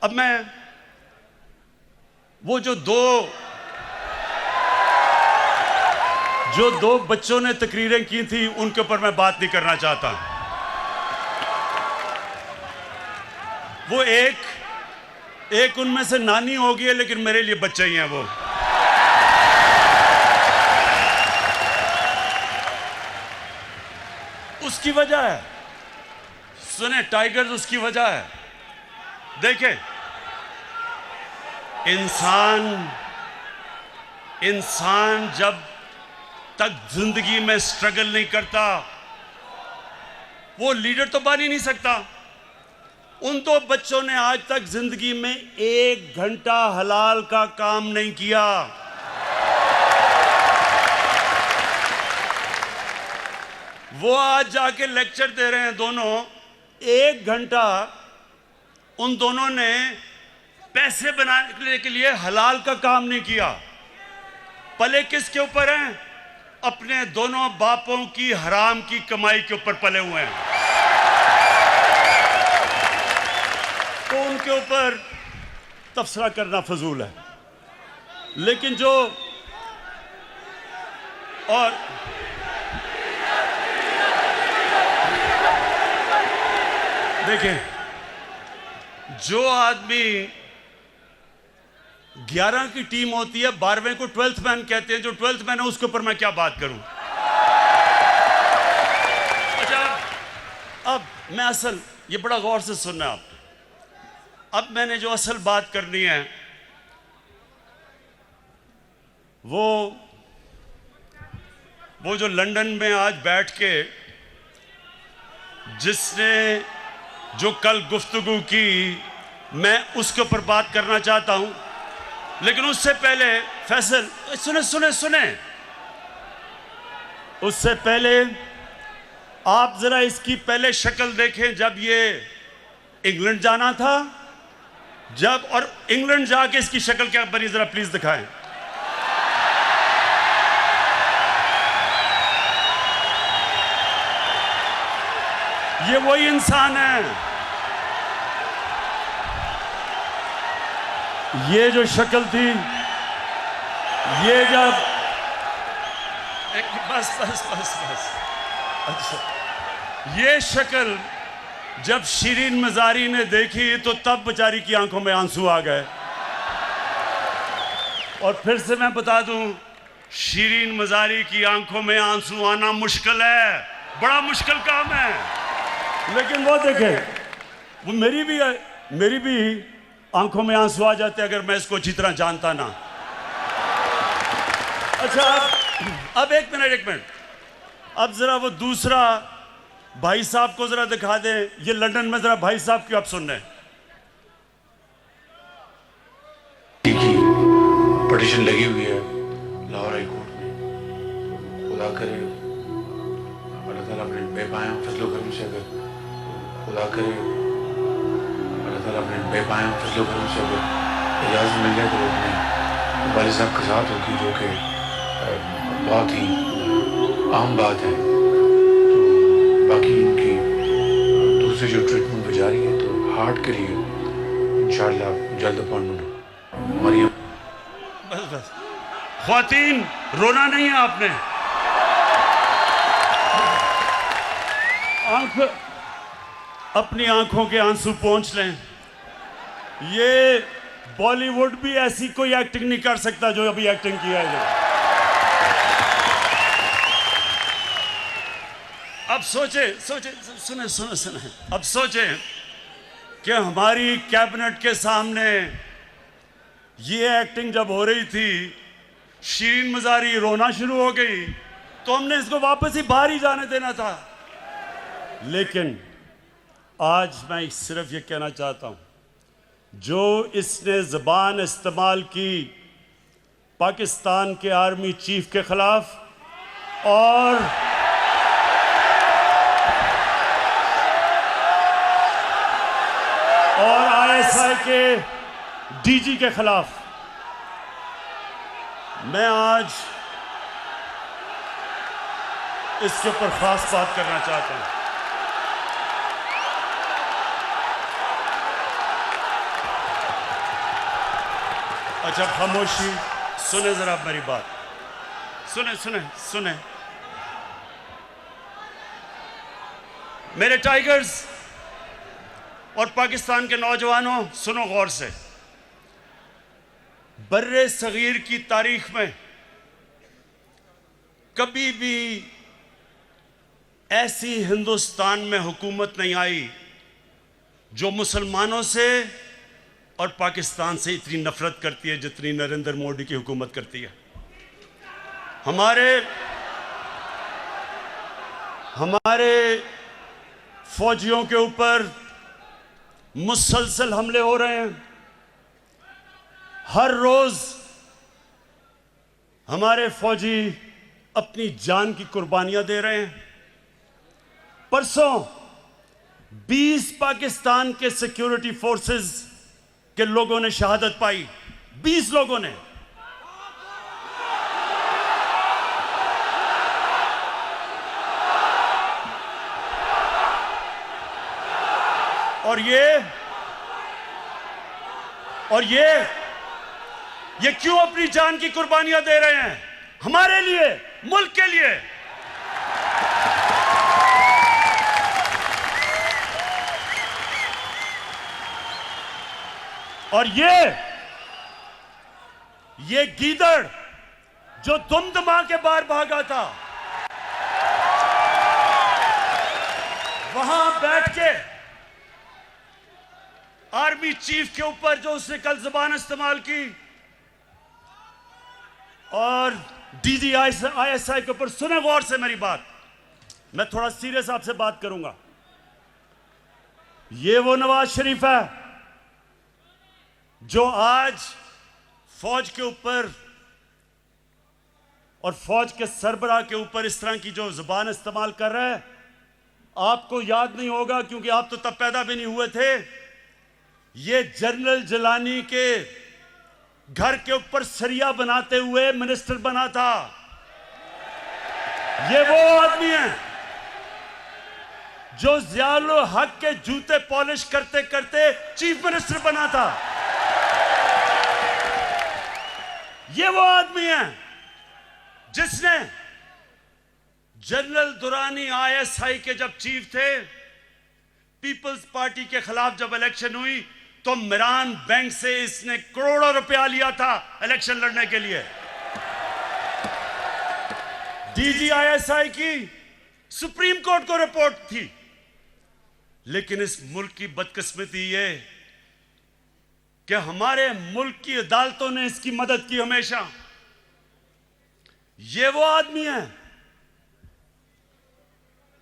अब मैं वो जो दो बच्चों ने तकरीरें की थी उनके ऊपर मैं बात नहीं करना चाहता। वो एक उनमें से नानी हो गई है, लेकिन मेरे लिए बच्चे ही हैं वो। उसकी वजह है, सुने टाइगर्स, उसकी वजह है। देखें, इंसान जब तक जिंदगी में स्ट्रगल नहीं करता वो लीडर तो बन ही नहीं सकता। उन दो बच्चों ने आज तक जिंदगी में 1 घंटा हलाल का काम नहीं किया। वो आज जाके लेक्चर दे रहे हैं दोनों। 1 घंटा उन दोनों ने पैसे बनाने के लिए हलाल का काम नहीं किया। पले किसके ऊपर हैं? अपने दोनों बापों की हराम की कमाई के ऊपर पले हुए हैं। तो उनके ऊपर तबसरा करना फजूल है। लेकिन जो और देखें, जो आदमी 11 की टीम होती है, 12वें को 12th मैन कहते हैं, जो 12th मैन है उसके ऊपर मैं क्या बात करूं। अच्छा, अब मैं असल, ये बड़ा गौर से सुनना आप। अब मैंने जो असल बात करनी है वो जो लंदन में आज बैठ के जिसने जो कल गुफ्तगू की, मैं उसके ऊपर बात करना चाहता हूं। लेकिन उससे पहले फैसल, सुने उससे पहले आप जरा इसकी पहले शक्ल देखें। जब ये इंग्लैंड जाना था, जब और इंग्लैंड जाके इसकी शक्ल क्या बनी, जरा प्लीज दिखाएं। ये वही इंसान है। ये जो शक्ल थी, ये जब बस अच्छा, ये शक्ल जब शिरीन मजारी ने देखी तो तब बेचारी की आंखों में आंसू आ गए। और फिर से मैं बता दूं, शिरीन मजारी की आंखों में आंसू आना मुश्किल है, बड़ा मुश्किल काम है। लेकिन वो देखें, वो मेरी भी आंखों में आंसू आ जाते अगर मैं इसको अच्छी तरह जानता ना। अच्छा, अब एक मिनट, अब जरा वो दूसरा भाई साहब को जरा दिखा दें। ये लंदन में जरा भाई साहब की आप सुन रहे हैं। पिटीशन लगी हुई है लाहौर हाई कोर्ट में। खुदा करे अल्लाह ताला अपने बेपाया फजलो करम से, अगर खुदा करे अल्लाह ताला अपने बेपाया फजलो करम से अगर इजाज़त मिल जाए तो अपने वालिद साहब के साथ होगी, जो कि बहुत ही आम बात है। तो बाकी इनकी दूसरी जो ट्रीटमेंट भी जारी है, तो हार्ट के लिए इंशाअल्लाह जल्द अपॉइंटमेंट मरियम। बस ख्वातीन, रोना नहीं है आपने। अपनी आंखों के आंसू पोंछ लें। ये बॉलीवुड भी ऐसी कोई एक्टिंग नहीं कर सकता जो अभी एक्टिंग किया है। अब सोचे सुने, अब सोचे कि हमारी कैबिनेट के सामने ये एक्टिंग जब हो रही थी, शिरीन मजारी रोना शुरू हो गई, तो हमने इसको वापस ही बाहर ही जाने देना था। लेकिन आज मैं सिर्फ ये कहना चाहता हूं, जो इसने ज़बान इस्तेमाल की पाकिस्तान के आर्मी चीफ के खिलाफ और ISI के डीजी के खिलाफ, मैं आज इसके ऊपर खास बात करना चाहता हूं। अच्छा खामोशी, सुने जरा मेरी बात, सुने सुने सुने मेरे टाइगर्स और पाकिस्तान के नौजवानों, सुनो गौर से। बर्रे सगीर की तारीख में कभी भी ऐसी हिंदुस्तान में हुकूमत नहीं आई जो मुसलमानों से और पाकिस्तान से इतनी नफरत करती है जितनी नरेंद्र मोदी की हुकूमत करती है। हमारे फौजियों के ऊपर मुसलसल हमले हो रहे हैं। हर रोज हमारे फौजी अपनी जान की कुर्बानियां दे रहे हैं। परसों 20 पाकिस्तान के सिक्योरिटी फोर्सेस के लोगों ने शहादत पाई, 20 लोगों ने। और ये क्यों अपनी जान की कुर्बानियां दे रहे हैं? हमारे लिए, मुल्क के लिए। और ये गीदड़ जो दुमदमा के बाहर भागा था, वहां बैठ के आर्मी चीफ के ऊपर जो उसने कल जुबान इस्तेमाल की, और डीजी आईएसआई के ऊपर, सुने गौर से मेरी बात, मैं थोड़ा सीरियस आपसे बात करूंगा। ये वो नवाज शरीफ है जो आज फौज के ऊपर और फौज के सरबराह के ऊपर इस तरह की जो जुबान इस्तेमाल कर रहा है। आपको याद नहीं होगा क्योंकि आप तो तब पैदा भी नहीं हुए थे। ये जनरल जिलानी के घर के ऊपर सरिया बनाते हुए मिनिस्टर बना था। ये वो आदमी है जो ज़ियाउल हक के जूते पॉलिश करते करते चीफ मिनिस्टर बना था। ये वो आदमी है जिसने जनरल दुरानी आईएसआई के जब चीफ थे, पीपल्स पार्टी के खिलाफ जब इलेक्शन हुई तो मिरान बैंक से इसने करोड़ों रुपया लिया था इलेक्शन लड़ने के लिए। डीजी आईएसआई की सुप्रीम कोर्ट को रिपोर्ट थी। लेकिन इस मुल्क की बदकिस्मती ये कि हमारे मुल्क की अदालतों ने इसकी मदद की हमेशा। ये वो आदमी है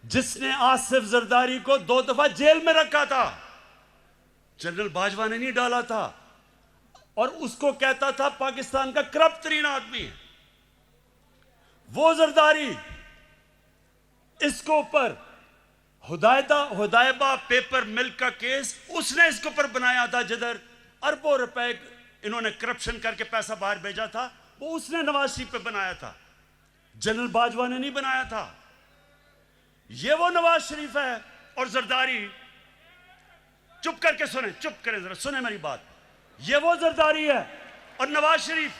जिसने आसिफ जरदारी को 2 दफा जेल में रखा था। जनरल बाजवा ने नहीं डाला था, और उसको कहता था पाकिस्तान का करप्ट तरीन आदमी है वो जरदारी। इसको ऊपर हुदायबा पेपर मिल्क का केस उसने इसके ऊपर बनाया था, जिधर अरबों रुपए इन्होंने करप्शन करके पैसा बाहर भेजा था, वो उसने नवाज शरीफ पे बनाया था। जनरल बाजवा ने नहीं बनाया था। ये वो नवाज शरीफ है। और जरदारी, चुप करके सुने, चुप करें जरा, सुने मेरी बात। ये वो जरदारी है और नवाज शरीफ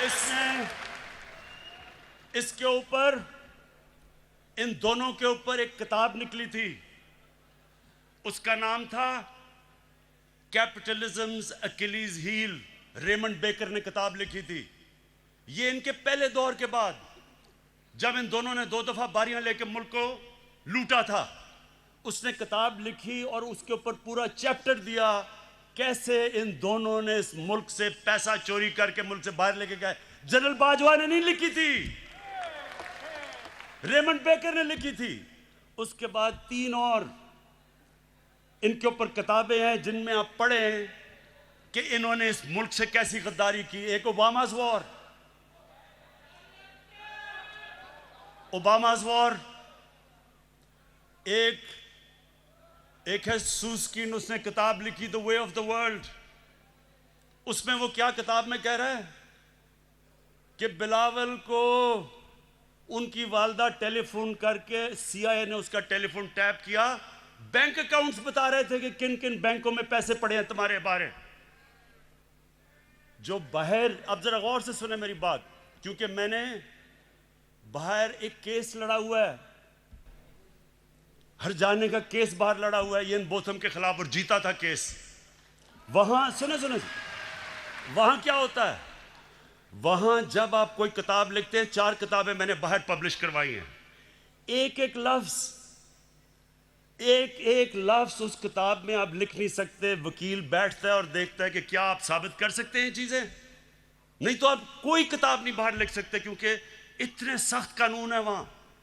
इसने इसके ऊपर, इन दोनों के ऊपर एक किताब निकली थी। उसका नाम था कैपिटलिज्म्स अकिलीज हील। रेमंड बेकर ने किताब लिखी थी। ये इनके पहले दौर के बाद, जब इन दोनों ने 2 दफा बारियां लेकर मुल्क को लूटा था, उसने किताब लिखी और उसके ऊपर पूरा चैप्टर दिया कैसे इन दोनों ने इस मुल्क से पैसा चोरी करके मुल्क से बाहर लेके गए। जनरल बाजवा ने नहीं लिखी थी, रेमंड बेकर ने लिखी थी। उसके बाद 3 और इनके ऊपर किताबें हैं जिनमें आप पढ़ें कि इन्होंने इस मुल्क से कैसी गद्दारी की। एक ओबामा's वॉर, एक है सूस्किन, उसने किताब लिखी the way of the world. उसमें वो क्या किताब में कह रहा है कि बिलावल को उनकी वालदा टेलीफोन करके, CIA ने उसका टेलीफोन टैप किया बैंक अकाउंट्स बता रहे थे कि किन किन बैंकों में पैसे पड़े हैं तुम्हारे बारे। जो बाहर, अब जरा गौर से सुने मेरी बात, क्योंकि मैंने बाहर एक केस लड़ा हुआ है, हर जाने का केस बाहर लड़ा हुआ है इयान बोथम के खिलाफ, और जीता था केस। वहां सुने वहां क्या होता है, वहां जब आप कोई किताब लिखते हैं, 4 किताबें मैंने बाहर पब्लिश करवाई हैं, एक एक लफ्ज उस किताब में आप लिख नहीं सकते। वकील बैठता है और देखता है कि क्या आप साबित कर सकते हैं चीजें, नहीं तो आप कोई किताब नहीं बाहर लिख सकते, क्योंकि इतने सख्त कानून है वहां।